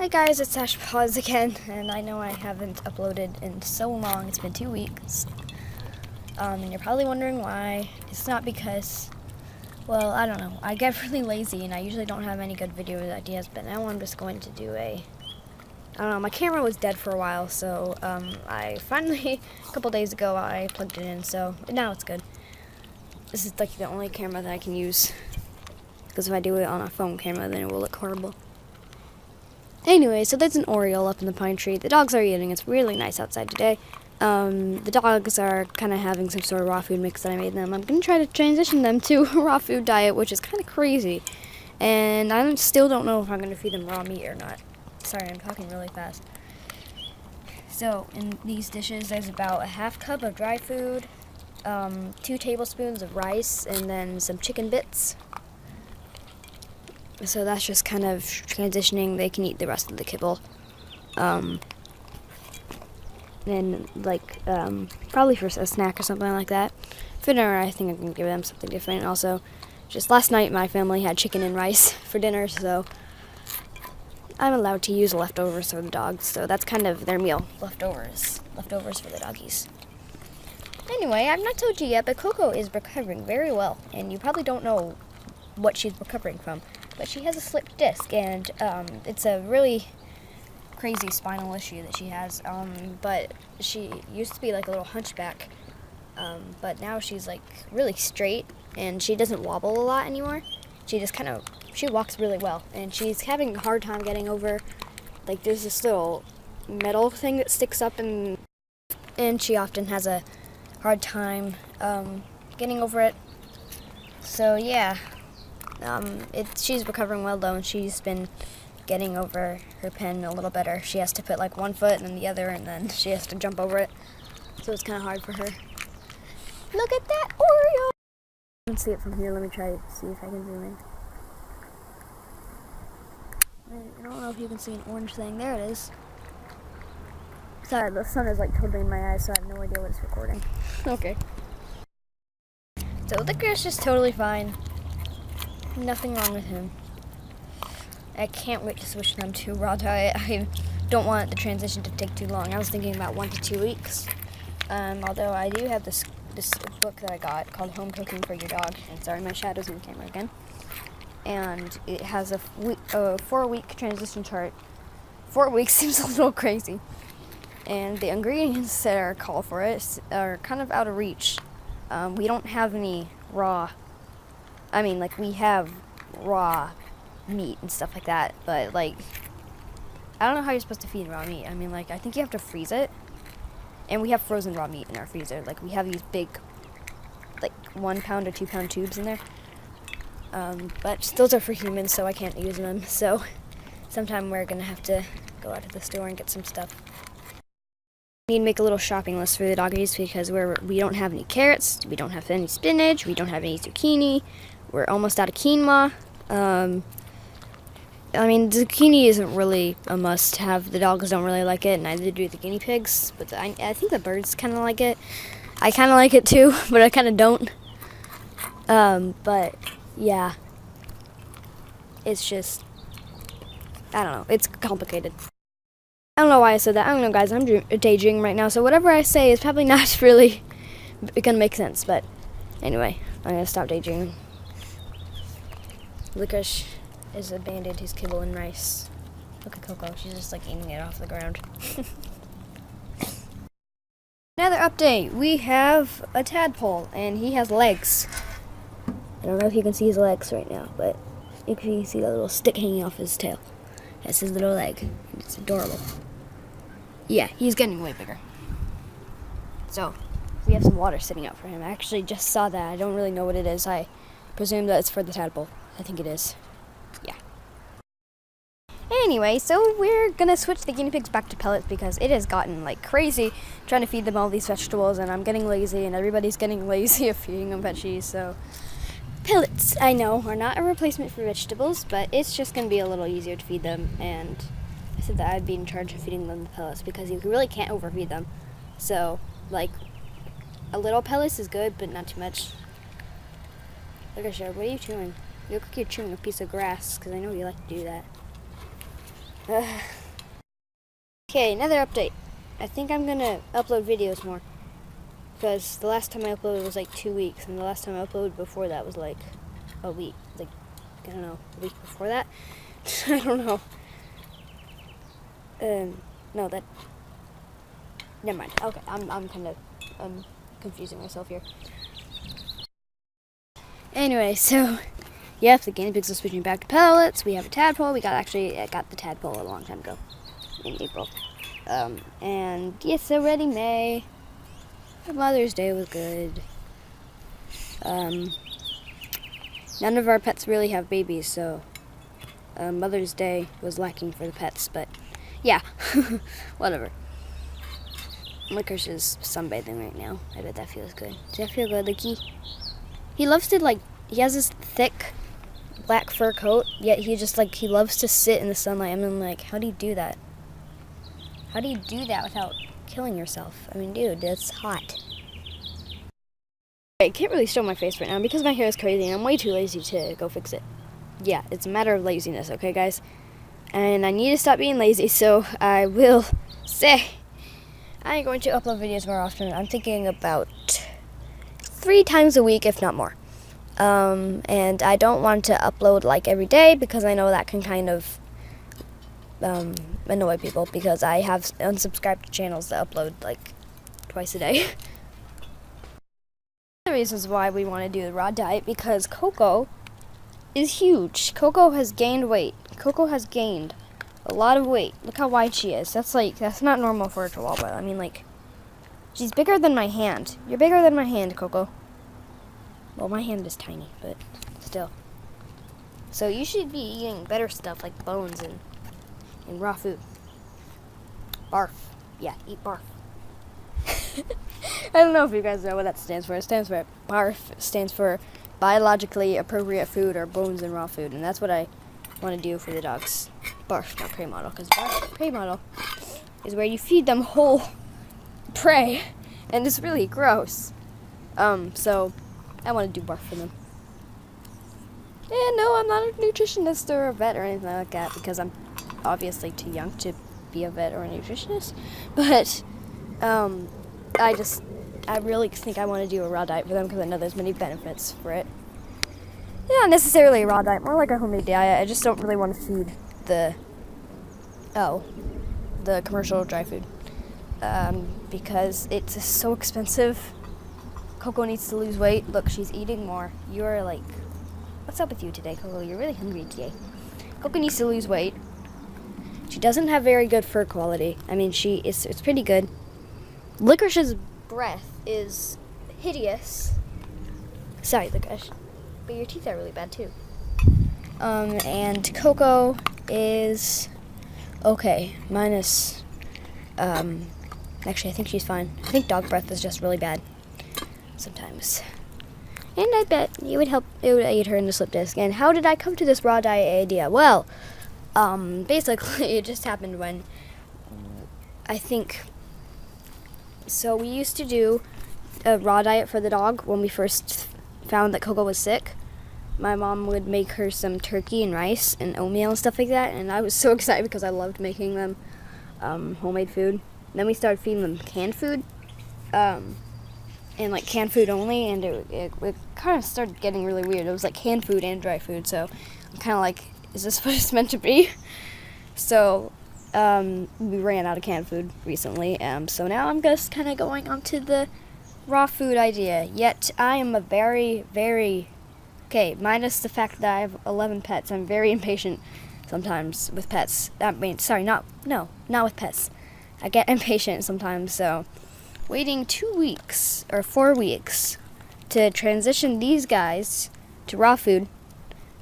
Hi guys, it's Ash Paws again, and I know I haven't uploaded in so long. It's been 2 weeks. And you're probably wondering why. It's not because, well, I don't know. I get really lazy and I usually don't have any good video ideas, but now I'm just going to do I don't know, my camera was dead for a while, so I finally, a couple days ago, I plugged it in, so now it's good. This is like the only camera that I can use, because if I do it on a phone camera, then it will look horrible. Anyway, so there's an oriole up in the pine tree. The dogs are eating. It's really nice outside today. The dogs are kind of having some sort of raw food mix that I made them. I'm going to try to transition them to a raw food diet, which is kind of crazy. And I still don't know if I'm going to feed them raw meat or not. Sorry, I'm talking really fast. So, in these dishes, there's about a half cup of dry food, 2 tablespoons of rice, and then some chicken bits. So that's just kind of transitioning. They can eat the rest of the kibble. And probably for a snack or something like that. For dinner, I think I can give them something different. Also, just last night my family had chicken and rice for dinner, so I'm allowed to use leftovers for the dogs. So that's kind of their meal, leftovers for the doggies. Anyway, I've not told you yet, but Coco is recovering very well, and you probably don't know what she's recovering from. But she has a slipped disc, and it's a really crazy spinal issue that she has. But she used to be like a little hunchback, but now she's like really straight, and she doesn't wobble a lot anymore. She just she walks really well, and she's having a hard time getting over, like there's this little metal thing that sticks up, and she often has a hard time getting over it. So yeah. She's recovering well though, and she's been getting over her pen a little better. She has to put like one foot and then the other, and then she has to jump over it. So it's kind of hard for her. Look at that Oreo! I can see it from here. Let me try to see if I can zoom in. I don't know if you can see an orange thing. There it is. Sorry, the sun is like totally in my eyes, so I have no idea what it's recording. Okay. So Licorice is totally fine. Nothing wrong with him. I can't wait to switch them to raw diet. I don't want the transition to take too long. I was thinking about 1 to 2 weeks. Although I do have this book that I got called Home Cooking for Your Dog. And sorry, my shadow's in the camera again. And it has a 4-week transition chart. 4 weeks seems a little crazy. And the ingredients that are called for it are kind of out of reach. We don't have any raw. I mean, like, we have raw meat and stuff like that, but, like, I don't know how you're supposed to feed raw meat. I mean, like, I think you have to freeze it, and we have frozen raw meat in our freezer. Like, we have these big, like, 1 pound or 2 pound tubes in there, but those are for humans, so I can't use them, so sometime we're gonna have to go out to the store and get some stuff. We need to make a little shopping list for the doggies, because we don't have any carrots, we don't have any spinach, we don't have any zucchini. We're almost out of quinoa. I mean, zucchini isn't really a must-have. The dogs don't really like it, neither do the guinea pigs. But I think the birds kind of like it. I kind of like it too, but I kind of don't. But yeah, it's just, I don't know. It's complicated. I don't know why I said that. I don't know, guys. I'm daydreaming right now, so whatever I say is probably not really gonna make sense. But anyway, I'm gonna stop daydreaming. Licorice is abandoned his kibble and rice. Look at Coco, she's just like eating it off the ground. Another update, we have a tadpole, and he has legs. I don't know if you can see his legs right now, but you can see the little stick hanging off his tail. That's his little leg. It's adorable. Yeah, he's getting way bigger. So, we have some water sitting out for him. I actually just saw that. I don't really know what it is. I presume that it's for the tadpole. I think it is. Yeah. Anyway, so we're gonna switch the guinea pigs back to pellets because it has gotten like crazy trying to feed them all these vegetables, and I'm getting lazy, and everybody's getting lazy of feeding them veggies. So pellets, I know, are not a replacement for vegetables, but it's just gonna be a little easier to feed them. And I said that I'd be in charge of feeding them the pellets because you really can't overfeed them. So like a little pellets is good, but not too much. Look at you. What are you chewing? You look like you're chewing a piece of grass, because I know you like to do that. Okay, another update. I think I'm gonna upload videos more. Because the last time I uploaded was like 2 weeks, and the last time I uploaded before that was like a week. Like, I don't know, a week before that? I don't know. No, that... Never mind. Okay, I'm confusing myself here. Anyway, so... Yep, the guinea pigs are switching back to pellets. We have a tadpole. I got the tadpole a long time ago. In April. And yes, already May. Mother's Day was good. None of our pets really have babies, so Mother's Day was lacking for the pets, but yeah, whatever. Licorice is sunbathing right now. I bet that feels good. Does that feel good, Licky? He loves to, like, he has this thick black fur coat, yet he loves to sit in the sunlight. I mean, like, how do you do that? How do you do that without killing yourself? I mean, dude, that's hot. I can't really show my face right now because my hair is crazy and I'm way too lazy to go fix it. Yeah, it's a matter of laziness, okay, guys? And I need to stop being lazy, so I will say I'm going to upload videos more often. I'm thinking about 3 times a week, if not more. And I don't want to upload like every day because I know that can kind of annoy people because I have unsubscribed to channels that upload like twice a day. The reasons why we want to do the raw diet because Coco is huge. Coco has gained weight. Coco has gained a lot of weight. Look how wide she is. That's not normal for a chihuahua. I mean, like, she's bigger than my hand. You're bigger than my hand, Coco. Well, my hand is tiny, but still. So you should be eating better stuff like bones and raw food. BARF. Yeah, eat BARF. I don't know if you guys know what that stands for. It stands for BARF. It stands for biologically appropriate food or bones and raw food. And that's what I want to do for the dogs. BARF, not prey model. Because BARF, prey model, is where you feed them whole prey. And it's really gross. So I want to do BARF for them. And no, I'm not a nutritionist or a vet or anything like that because I'm obviously too young to be a vet or a nutritionist. But I really think I want to do a raw diet for them because I know there's many benefits for it. Not necessarily a raw diet, more like a homemade diet. I just don't really want to feed the commercial dry food because it's so expensive. Coco needs to lose weight. Look, she's eating more. You're like, what's up with you today, Coco? You're really hungry today. Coco needs to lose weight. She doesn't have very good fur quality. I mean, it's pretty good. Licorice's breath is hideous. Sorry, Licorice. But your teeth are really bad, too. And Coco is okay. Minus, actually, I think she's fine. I think dog breath is just really bad sometimes. And I bet it would aid her in the slip disc. And how did I come to this raw diet idea? Well, basically, it just happened when I think... So we used to do a raw diet for the dog when we first found that Coco was sick. My mom would make her some turkey and rice and oatmeal and stuff like that, and I was so excited because I loved making them homemade food. And then we started feeding them canned food, and like canned food only, and it kind of started getting really weird. It was like canned food and dry food, so I'm kind of like, is this what it's meant to be? So we ran out of canned food recently, so now I'm just kind of going on to the raw food idea. Yet I am a very, very, okay, minus the fact that I have 11 pets, I'm very impatient sometimes with pets. I mean, sorry, not with pets. I get impatient sometimes, so waiting 2 weeks or 4 weeks to transition these guys to raw food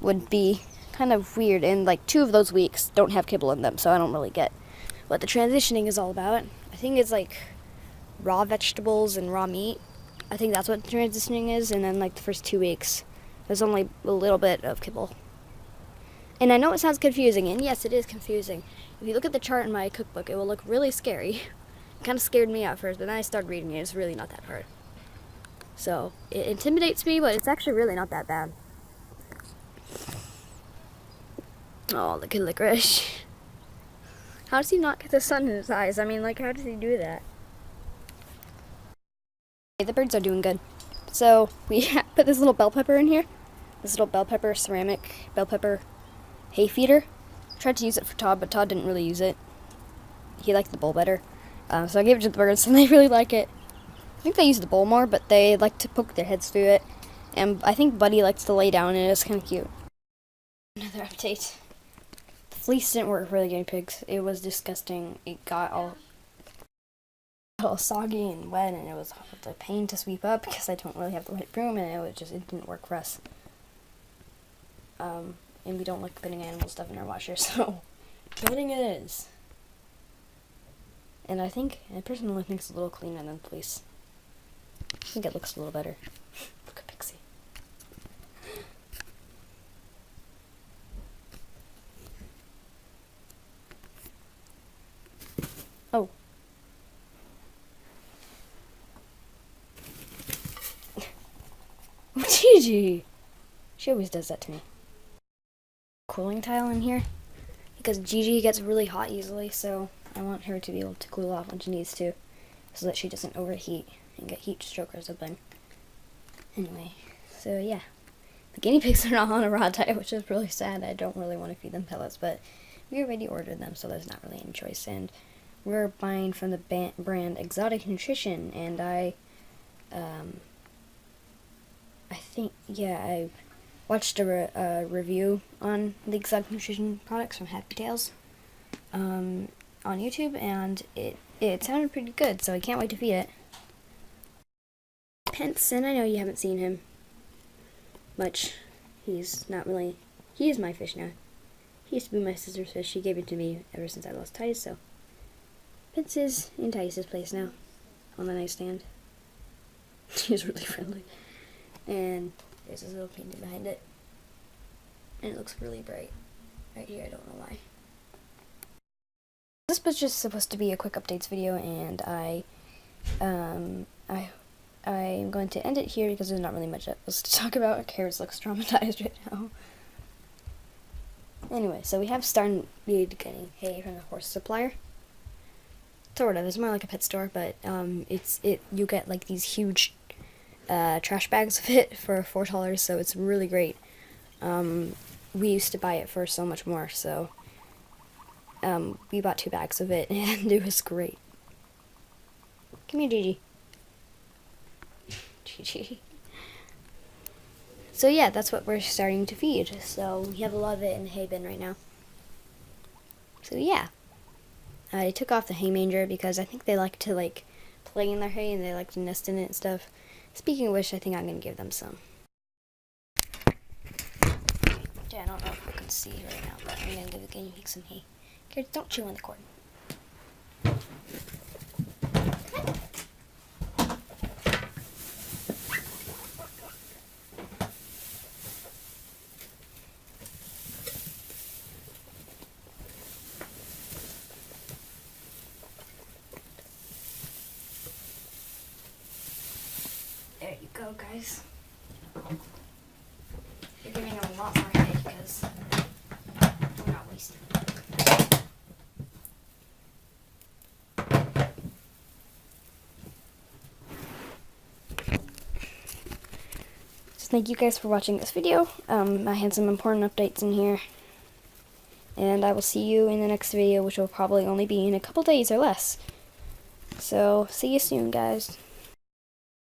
would be kind of weird, and like 2 of those weeks don't have kibble in them, so I don't really get what the transitioning is all about. I think it's like raw vegetables and raw meat. I think that's what transitioning is, and then like the first 2 weeks there's only a little bit of kibble. And I know it sounds confusing, and yes, it is confusing. If you look at the chart in my cookbook, it will look really scary. It kind of scared me at first, but then I started reading it. It's really not that hard. So it intimidates me, but it's actually really not that bad. Oh, look at Licorice. How does he not get the sun in his eyes? I mean, like, how does he do that? Okay, the birds are doing good. So we put this little bell pepper in here. This little bell pepper, ceramic bell pepper hay feeder. Tried to use it for Todd, but Todd didn't really use it. He liked the bowl better. So I gave it to the birds, and they really like it. I think they use the bowl more, but they like to poke their heads through it. And I think Buddy likes to lay down, and it's kind of cute. Another update. The fleece didn't work for the guinea pigs. It was disgusting. It got all soggy and wet, and it was a pain to sweep up because I don't really have the right broom, and it didn't work for us. And we don't like putting animal stuff in our washer, so getting it is. And I personally think it's a little cleaner than fleece. I think it looks a little better. Look at Pixie. Oh. Oh, Gigi! She always does that to me. Cooling tile in here because Gigi gets really hot easily, so I want her to be able to cool off when she needs to so that she doesn't overheat and get heat stroke or something. Anyway, so yeah. The guinea pigs are not on a raw diet, which is really sad. I don't really want to feed them pellets, but we already ordered them, so there's not really any choice. And we're buying from the brand Exotic Nutrition, and I watched a review on the Exotic Nutrition products from Happy Tales on YouTube, and it sounded pretty good, so I can't wait to feed it. Penson, I know you haven't seen him much. He is my fish now. He used to be my sister's fish. She gave it to me ever since I lost Titus, so Pence is in Titus's place now on the nightstand. He's really friendly. And there's this little painting behind it. And it looks really bright right here. I don't know why. This was just supposed to be a quick updates video, and I'm going to end it here because there's not really much else to talk about. Carrots looks traumatized right now. Anyway, so we have started getting hay from the horse supplier. Sort of. It's more like a pet store, but you get like these huge trash bags of it for $4, so it's really great. We used to buy it for so much more, so we bought 2 bags of it, and it was great. Come here, Gigi. Gigi. So yeah, that's what we're starting to feed. So we have a lot of it in the hay bin right now. So yeah. I took off the hay manger because I think they like to play in their hay, and they like to nest in it and stuff. Speaking of which, I think I'm going to give them some. Yeah, I don't know if you can see right now, but I'm going to give the guinea pig some hay. Carrots, don't chew on the cord. There you go, guys. You're giving them a lot more hay because we're not wasting it. So thank you guys for watching this video. I had some important updates in here. And I will see you in the next video, which will probably only be in a couple days or less. So, see you soon, guys.